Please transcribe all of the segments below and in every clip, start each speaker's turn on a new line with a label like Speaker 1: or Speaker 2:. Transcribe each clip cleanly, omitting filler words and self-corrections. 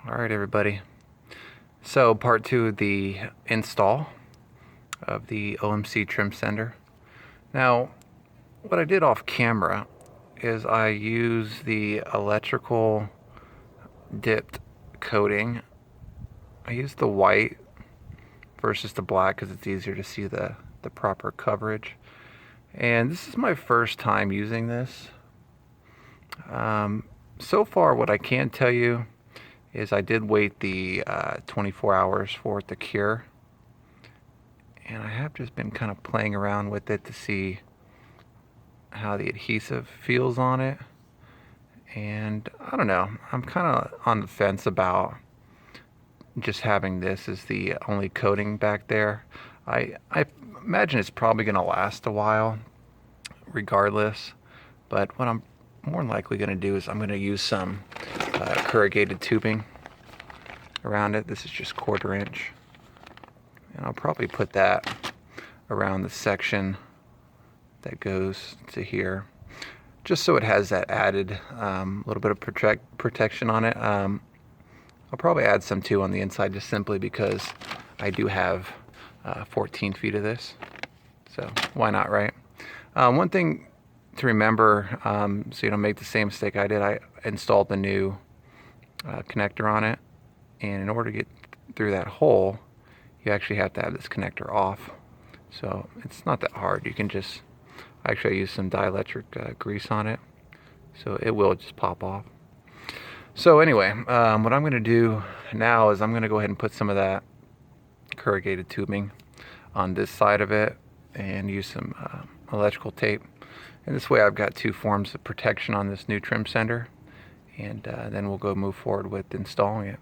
Speaker 1: Alright everybody, so part 2 of the install of the OMC trim sender. Now what I did off camera is I used the electrical dipped coating. I used the white versus the black because it's easier to see the proper coverage. And this is my first time using this. So far what I can tell you is I did wait the 24 hours for it to cure, and I have just been kind of playing around with it to see how the adhesive feels on it. And I don't know, I'm kind of on the fence about just having this as the only coating back there. I imagine it's probably going to last a while regardless, but what I'm more than likely going to do is I'm going to use some corrugated tubing around it. This is just 1/4 inch, and I'll probably put that around the section that goes to here, just so it has that added little bit of protection on it. I'll probably add some too on the inside, just simply because I do have 14 feet of this, so why not, right? One thing to remember, so you don't make the same mistake I did, I installed the new connector on it, and in order to get through that hole you actually have to have this connector off. So it's not that hard. You can just, actually I use some dielectric grease on it, so it will just pop off. So anyway, what I'm going to do now is I'm going to go ahead and put some of that corrugated tubing on this side of it and use some electrical tape. And this way I've got 2 forms of protection on this new trim sender, and then we'll go move forward with installing it.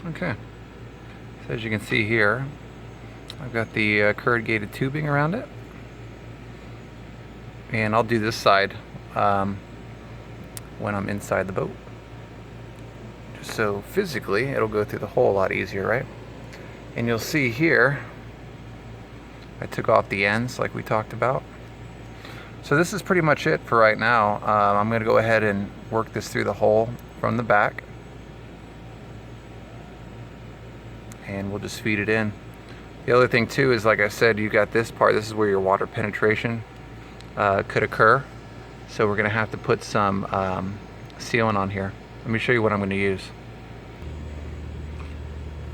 Speaker 1: Okay, so as you can see here, I've got the corrugated tubing around it, and I'll do this side when I'm inside the boat, just so physically it'll go through the hole a lot easier, right? And you'll see here I took off the ends like we talked about. So this is pretty much it for right now. I'm going to go ahead and work this through the hole from the back, and we'll just feed it in. The other thing too is, like I said, you got this part, this is where your water penetration could occur, so we're going to have to put some sealant on here. Let me show you what I'm going to use.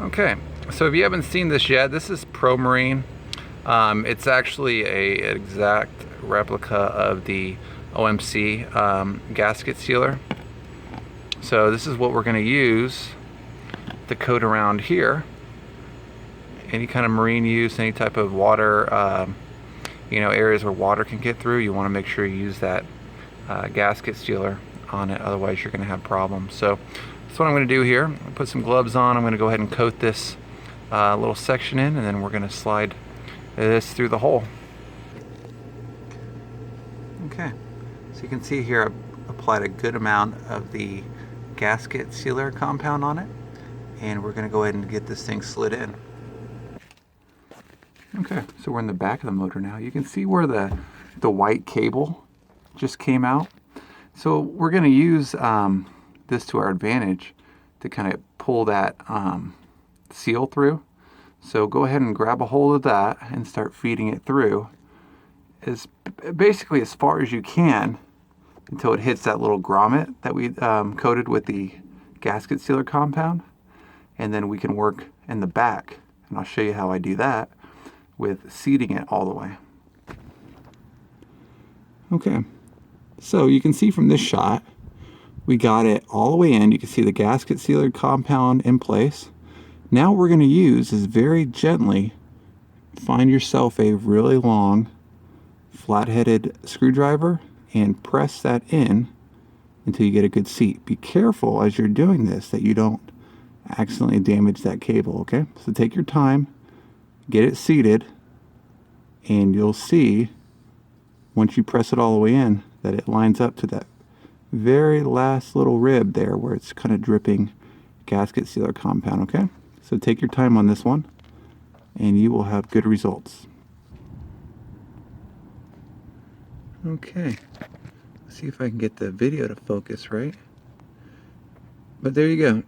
Speaker 1: Okay, so if you haven't seen this yet, this is Pro Marine. It's actually an exact replica of the OMC gasket sealer. So this is what we're going to use to coat around here. Any kind of marine use, any type of water, areas where water can get through, you want to make sure you use that gasket sealer on it, otherwise you're going to have problems. So that's what I'm going to do here. I'll put some gloves on. I'm going to go ahead and coat this little section in, and then we're going to slide this through the hole. Okay, so you can see here I've applied a good amount of the gasket sealer compound on it, and we're going to go ahead and get this thing slid in. Okay, so we're in the back of the motor now. You can see where the white cable just came out. So we're going to use this to our advantage to kind of pull that seal through. So go ahead and grab a hold of that and start feeding it through basically as far as you can until it hits that little grommet that we coated with the gasket sealer compound. And then we can work in the back, and I'll show you how I do that with seating it all the way. Okay, so you can see from this shot we got it all the way in. You can see the gasket sealer compound in place. Now what we're going to use is very gently find yourself a really long flat-headed screwdriver and press that in until you get a good seat. Be careful as you're doing this that you don't accidentally damage that cable, okay? So take your time, get it seated, and you'll see once you press it all the way in that it lines up to that very last little rib there where it's kind of dripping gasket sealer compound, okay? So take your time on this one and you will have good results. Okay, let's see if I can get the video to focus right. But there you go.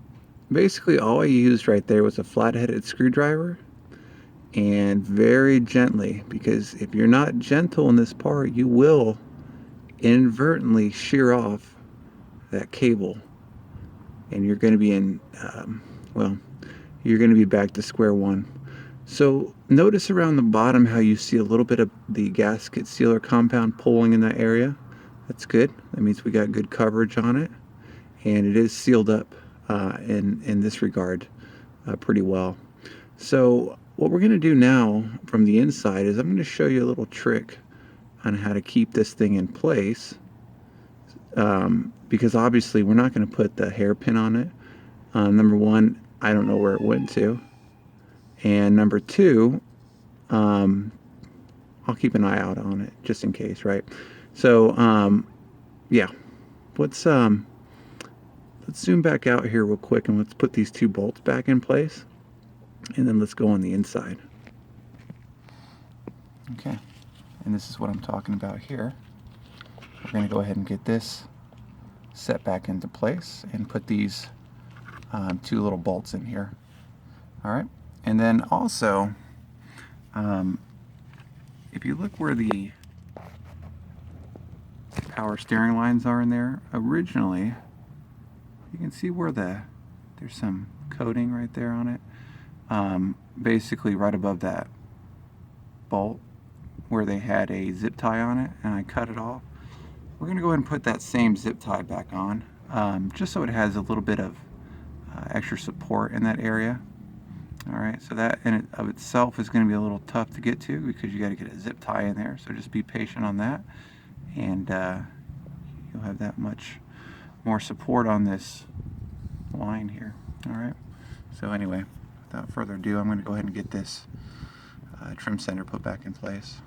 Speaker 1: Basically all I used right there was a flat-headed screwdriver, and very gently, because if you're not gentle in this part, you will inadvertently shear off that cable, and you're going to be in, well, you're going to be back to square one. So notice around the bottom how you see a little bit of the gasket sealer compound pulling in that area. That's good. That means we got good coverage on it, and it is sealed up in this regard pretty well. So what we're going to do now from the inside is I'm going to show you a little trick on how to keep this thing in place, because obviously we're not going to put the hairpin on it. Number one, I don't know where it went to, and number two, I'll keep an eye out on it just in case, right? So yeah, let's zoom back out here real quick, and let's put these two bolts back in place, and then let's go on the inside. Okay, and this is what I'm talking about here. We're going to go ahead and get this set back into place and put these two little bolts in here. All right, and then also, if you look where the power steering lines are in there, originally, you can see where there's some coating right there on it. Basically right above that bolt where they had a zip tie on it, and I cut it off. We're going to go ahead and put that same zip tie back on, just so it has a little bit of extra support in that area. Alright, so that in of itself is going to be a little tough to get to, because you got to get a zip tie in there, so just be patient on that, and you'll have that much more support on this line here. Alright, so anyway, without further ado, I'm going to go ahead and get this trim center put back in place.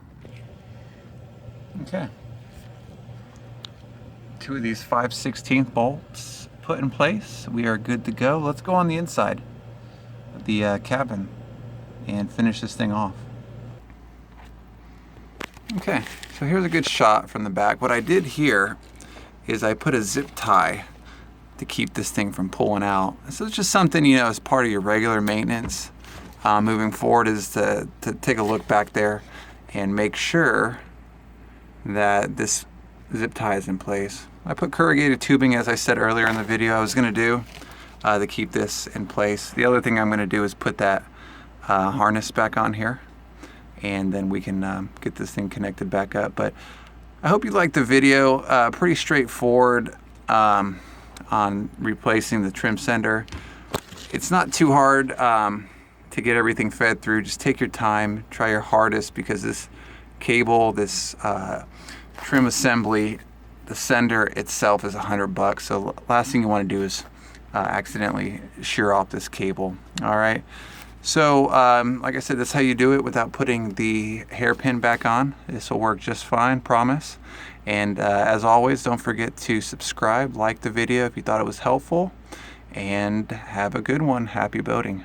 Speaker 1: Okay, two of these 5/16 bolts put in place. We are good to go. Let's go on the inside of the cabin and finish this thing off. Okay, so here's a good shot from the back. What I did here is I put a zip tie to keep this thing from pulling out. So it's just something, you know, as part of your regular maintenance moving forward, is to take a look back there and make sure that this zip tie is in place. I put corrugated tubing, as I said earlier in the video I was going to do, to keep this in place. The other thing I'm going to do is put that harness back on here, and then we can get this thing connected back up. But I hope you liked the video. Pretty straightforward on replacing the trim sender. It's not too hard to get everything fed through. Just take your time, try your hardest, because this cable, this trim assembly, the sender itself is $100. So last thing you want to do is accidentally shear off this cable. All right. So like I said, that's how you do it without putting the hairpin back on. This will work just fine, promise. And as always, don't forget to subscribe, like the video if you thought it was helpful, and have a good one. Happy boating.